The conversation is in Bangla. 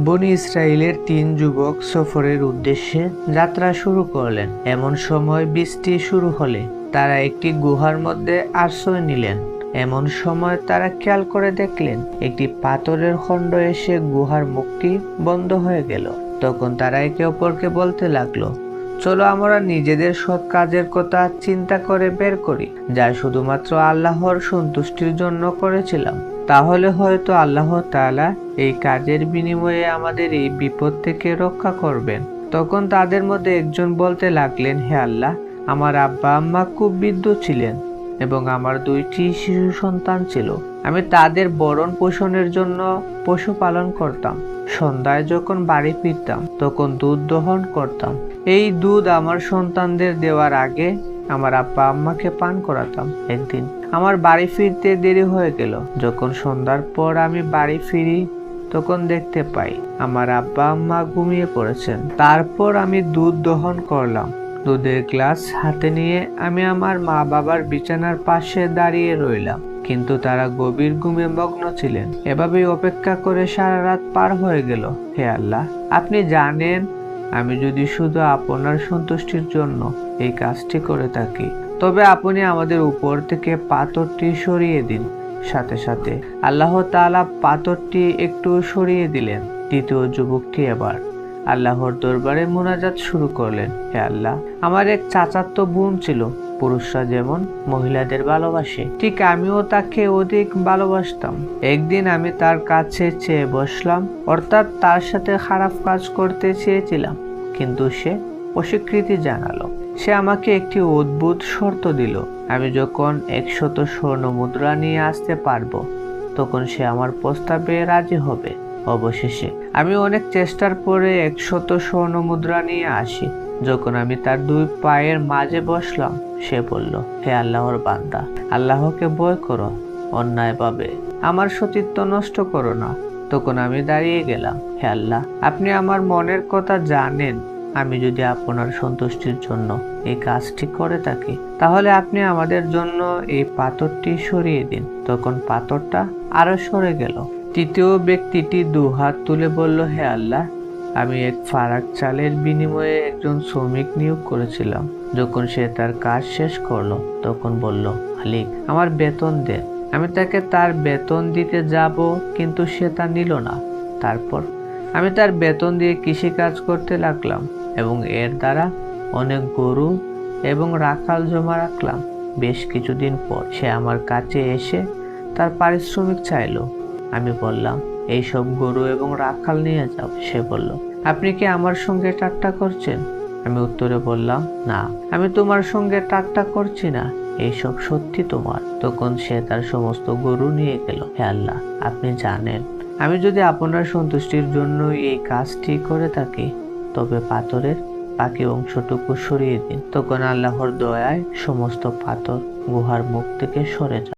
বনী ইসরাইলের ৩ যুবক সফরের উদ্দেশ্যে যাত্রা শুরু করলেন। এমন সময় বৃষ্টি শুরু হলে তারা একটি গুহার মধ্যে আশ্রয় নিলেন। এমন সময় তারা খেয়াল করে দেখলেন একটি পাথরের খণ্ড এসে গুহার মুখটি বন্ধ হয়ে গেল। তখন তারা একে অপরকে বলতে লাগলো, চলো আমরা নিজেদের সৎ কাজের কথা চিন্তা করে বের করি, যা শুধুমাত্র আল্লাহর সন্তুষ্টির জন্য করেছিলাম। তাহলে হয়তো আল্লাহ তাআলা এই কাজের বিনিময়ে আমাদের এই বিপদ থেকে রক্ষা করবেন। তখন তাদের মধ্যে একজন বলতে লাগলেন, হে আল্লাহ, আমার আব্বা আম্মা খুব বৃদ্ধ ছিলেন এবং আমার 2টি শিশু সন্তান ছিল। আমি তাদের ভরণ পোষণের জন্য পশু পালন করতাম। সন্ধ্যায় যখন বাড়ি ফিরতাম তখন দুধ দহন করতাম। এই দুধ আমার সন্তানদের দেওয়ার আগে আমার আব্বা আম্মাকে পান করাতাম। একদিন আমার বাড়ি ফিরতে দেরি হয়ে গেল। যখন সন্ধ্যার পর আমি বাড়ি ফিরি তখন দেখতে পাই আমার আব্বা আম্মা ঘুমিয়ে পড়েছেন। তারপর আমি দুধ দহন করলাম। দুধের গ্লাস হাতে নিয়ে আমি আমার মা বাবার বিছানার পাশে দাঁড়িয়ে রইলাম, কিন্তু তারা গভীর ঘুমে মগ্ন ছিলেন। এভাবেই অপেক্ষা করে সারা রাত পার হয়ে গেল। হে আল্লাহ, আপনি জানেন আমি যদি শুধু আপনার সন্তুষ্টির জন্য এই কাজটি করে থাকি, তবে আপনি আমাদের উপর থেকে পাথরটি সরিয়ে দিন। সাথে সাথে আল্লাহ তাআলা পাথরটি একটু সরিয়ে দিলেন। দ্বিতীয় যুবকটি এবার আল্লাহর দরবারে মুনাজাত শুরু করলেন, হে আল্লাহ, আমার এক চাচাতো বোন ছিল। পুরুষরা যেমন মহিলাদের ভালোবাসে, ঠিক আমিও তাকে অধিক ভালোবাসতাম। একদিন আমি তার কাছে চেয়ে বসলাম, অর্থাৎ তার সাথে খারাপ কাজ করতে চেয়েছিলাম, কিন্তু সে অস্বীকৃতি জানালো। সে আমাকে একটি অদ্ভুত শর্ত দিল, আমি যখন 100 স্বর্ণ মুদ্রা নিয়ে আসতে পারবো তখন সে আমার প্রস্তাবে রাজি হবে। অবশেষে আমি অনেক চেষ্টার পরে 100 স্বর্ণ মুদ্রা নিয়ে আসি। যখন আমি তার 2 পায়ের মাঝে বসলাম, সে বলল, হে আল্লাহর বান্দা, আল্লাহকে ভয় করো, অন্যায়ভাবে আমার সতীত্ব নষ্ট করো না। তখন আমি দাঁড়িয়ে গেলাম, হে আল্লাহ, আপনি আমার মনের কথা জানেন। আমি যদি আপনার সন্তুষ্টির জন্য এই কাজটি করে থাকি, তাহলে আপনি আমাদের জন্য এই পাথরটি সরিয়ে দিন। তখন পাথরটা আরো সরে গেল। তৃতীয় ব্যক্তিটি 2 হাত তুলে বলল, হে আল্লাহ, আমি এক ফারাক চালের বিনিময়ে একজন শ্রমিক নিয়োগ করেছিলাম। যখন সে তার কাজ শেষ করলো তখন বলল, মালিক, আমার বেতন দেন। আমি তাকে তার বেতন দিতে যাব, কিন্তু সে তা নিল না। তারপর আমি তার বেতন দিয়ে কৃষি কাজ করতে লাগলাম এবং এর দ্বারা অনেক গরু এবং রাখাল জমা রাখলাম। বেশ কিছুদিন পর সে আমার কাছে এসে তার পারিশ্রমিক চাইলো। আমি বললাম, এইসব গরু এবং রাখাল নিয়ে যাও। সে বলল, আপনি কি আমার সঙ্গে ঠাট্টা করছেন? আমি উত্তরে বললাম, না, আমি তোমার সঙ্গে ঠাট্টা করছি না, এইসব সত্যি তোমার। তখন সে তার সমস্ত গরু নিয়ে গেল। হে আল্লাহ, আপনি জানেন আমি যদি আপনার সন্তুষ্টির জন্য এই কাজটি করে থাকি, তবে পাথরের বাকি অংশটুকু সরিয়ে দিন। তখন আল্লাহর দয়ায় সমস্ত পাথর গুহার মুখ থেকে সরে যায়।